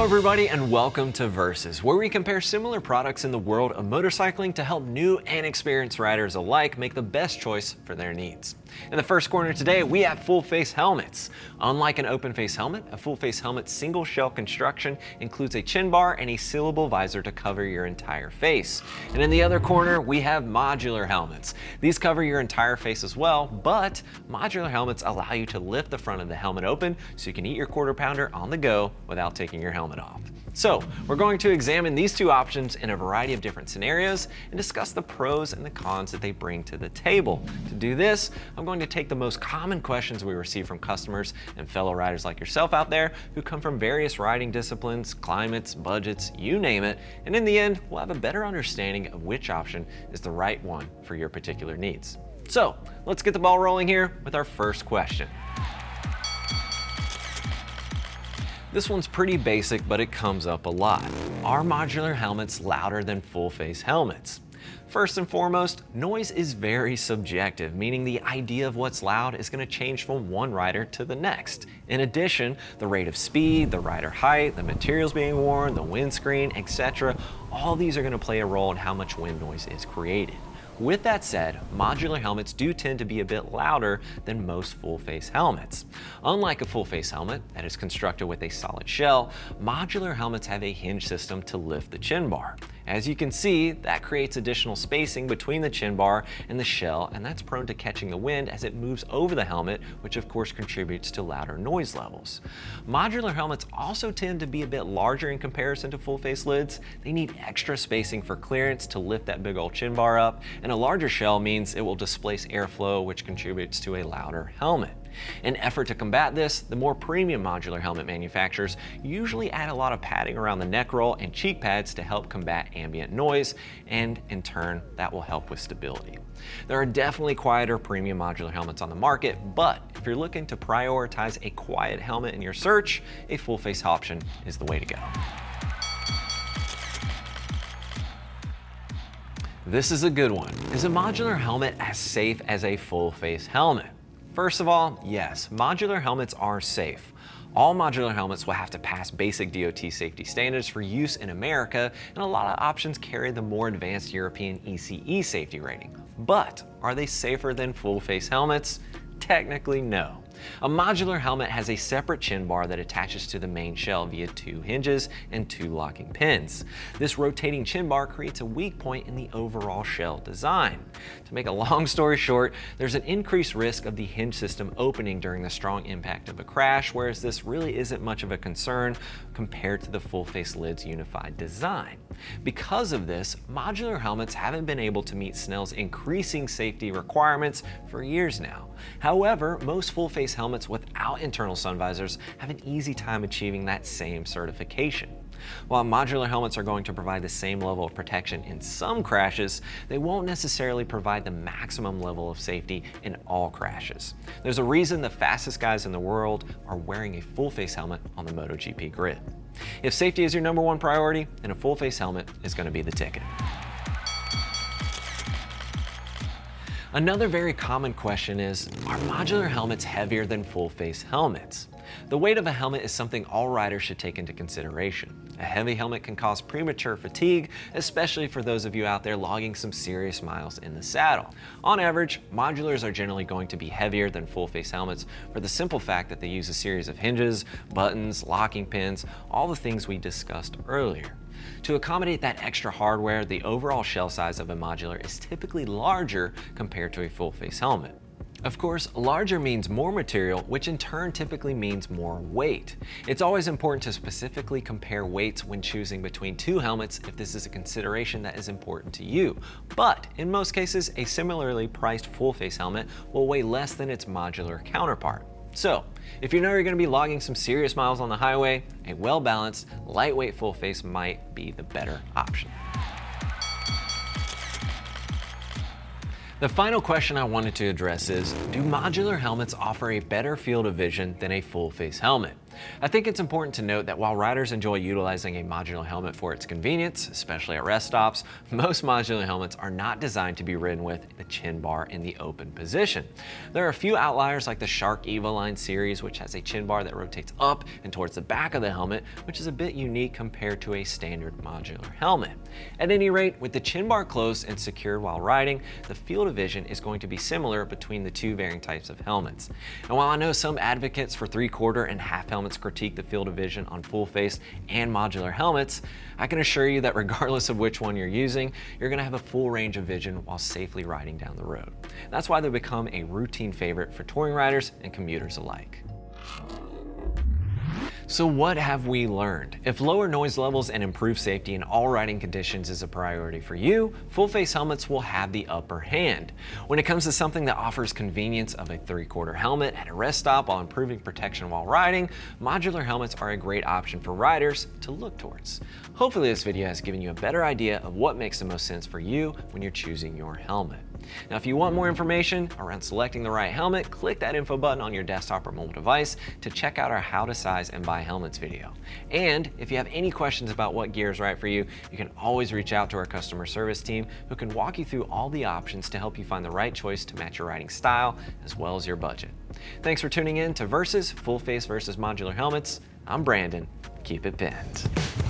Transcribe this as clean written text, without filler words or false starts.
everybody, and welcome to Versus, where we compare similar products in the world of motorcycling to help new and experienced riders alike make the best choice for their needs. In the first corner today, we have full face helmets. Unlike an open face helmet, a full face helmet's single shell construction includes a chin bar and a sealable visor to cover your entire face. And in the other corner, we have modular helmets. These cover your entire face as well, but modular helmets allow you to lift the front of the helmet open so you can eat your quarter pounder on the go without taking your helmet off. So we're going to examine these two options in a variety of different scenarios and discuss the pros and the cons that they bring to the table. To do this, I'm going to take the most common questions we receive from customers and fellow riders like yourself out there who come from various riding disciplines, climates, budgets, you name it, and in the end, we'll have a better understanding of which option is the right one for your particular needs. So let's get the ball rolling here with our first question. This one's pretty basic, but it comes up a lot. Are modular helmets louder than full face helmets? First and foremost, noise is very subjective, meaning the idea of what's loud is going to change from one rider to the next. In addition, the rate of speed, the rider height, the materials being worn, the windscreen, etc., all these are going to play a role in how much wind noise is created. With that said, modular helmets do tend to be a bit louder than most full-face helmets. Unlike a full-face helmet that is constructed with a solid shell, modular helmets have a hinge system to lift the chin bar. As you can see, that creates additional spacing between the chin bar and the shell, and that's prone to catching the wind as it moves over the helmet, which of course contributes to louder noise levels. Modular helmets also tend to be a bit larger in comparison to full-face lids. They need extra spacing for clearance to lift that big old chin bar up, and a larger shell means it will displace airflow, which contributes to a louder helmet. In an effort to combat this, the more premium modular helmet manufacturers usually add a lot of padding around the neck roll and cheek pads to help combat ambient noise, and in turn, that will help with stability. There are definitely quieter premium modular helmets on the market, but if you're looking to prioritize a quiet helmet in your search, a full-face option is the way to go. This is a good one. Is a modular helmet as safe as a full-face helmet? First of all, yes, modular helmets are safe. All modular helmets will have to pass basic DOT safety standards for use in America, and a lot of options carry the more advanced European ECE safety rating. But are they safer than full-face helmets? Technically, no. A modular helmet has a separate chin bar that attaches to the main shell via two hinges and two locking pins. This rotating chin bar creates a weak point in the overall shell design. To make a long story short, there's an increased risk of the hinge system opening during the strong impact of a crash, whereas this really isn't much of a concern compared to the full-face lid's unified design. Because of this, modular helmets haven't been able to meet Snell's increasing safety requirements for years now. However, most full-face helmets without internal sun visors have an easy time achieving that same certification. While modular helmets are going to provide the same level of protection in some crashes, they won't necessarily provide the maximum level of safety in all crashes. There's a reason the fastest guys in the world are wearing a full-face helmet on the MotoGP grid. If safety is your number one priority, then a full-face helmet is going to be the ticket. Another very common question is, are modular helmets heavier than full-face helmets? The weight of a helmet is something all riders should take into consideration. A heavy helmet can cause premature fatigue, especially for those of you out there logging some serious miles in the saddle. On average, modulars are generally going to be heavier than full-face helmets for the simple fact that they use a series of hinges, buttons, locking pins, all the things we discussed earlier. To accommodate that extra hardware, the overall shell size of a modular is typically larger compared to a full-face helmet. Of course, larger means more material, which in turn typically means more weight. It's always important to specifically compare weights when choosing between two helmets if this is a consideration that is important to you. But in most cases, a similarly priced full-face helmet will weigh less than its modular counterpart. So, if you know you're going to be logging some serious miles on the highway, a well-balanced, lightweight full-face might be the better option. The final question I wanted to address is, do modular helmets offer a better field of vision than a full-face helmet? I think it's important to note that while riders enjoy utilizing a modular helmet for its convenience, especially at rest stops, most modular helmets are not designed to be ridden with the chin bar in the open position. There are a few outliers like the Shark Evoline series, which has a chin bar that rotates up and towards the back of the helmet, which is a bit unique compared to a standard modular helmet. At any rate, with the chin bar closed and secured while riding, the field of vision is going to be similar between the two varying types of helmets. And while I know some advocates for 3/4 and half helmets critique the field of vision on full face and modular helmets, I can assure you that regardless of which one you're using, you're going to have a full range of vision while safely riding down the road. That's why they become a routine favorite for touring riders and commuters alike. So what have we learned? If lower noise levels and improved safety in all riding conditions is a priority for you, full-face helmets will have the upper hand. When it comes to something that offers convenience of a 3/4 helmet at a rest stop while improving protection while riding, modular helmets are a great option for riders to look towards. Hopefully this video has given you a better idea of what makes the most sense for you when you're choosing your helmet. Now, if you want more information around selecting the right helmet, click that info button on your desktop or mobile device to check out our how to size and buy helmets video. And if you have any questions about what gear is right for you, you can always reach out to our customer service team who can walk you through all the options to help you find the right choice to match your riding style as well as your budget. Thanks for tuning in to Versus Full Face versus Modular Helmets. I'm Brandon. Keep it bent.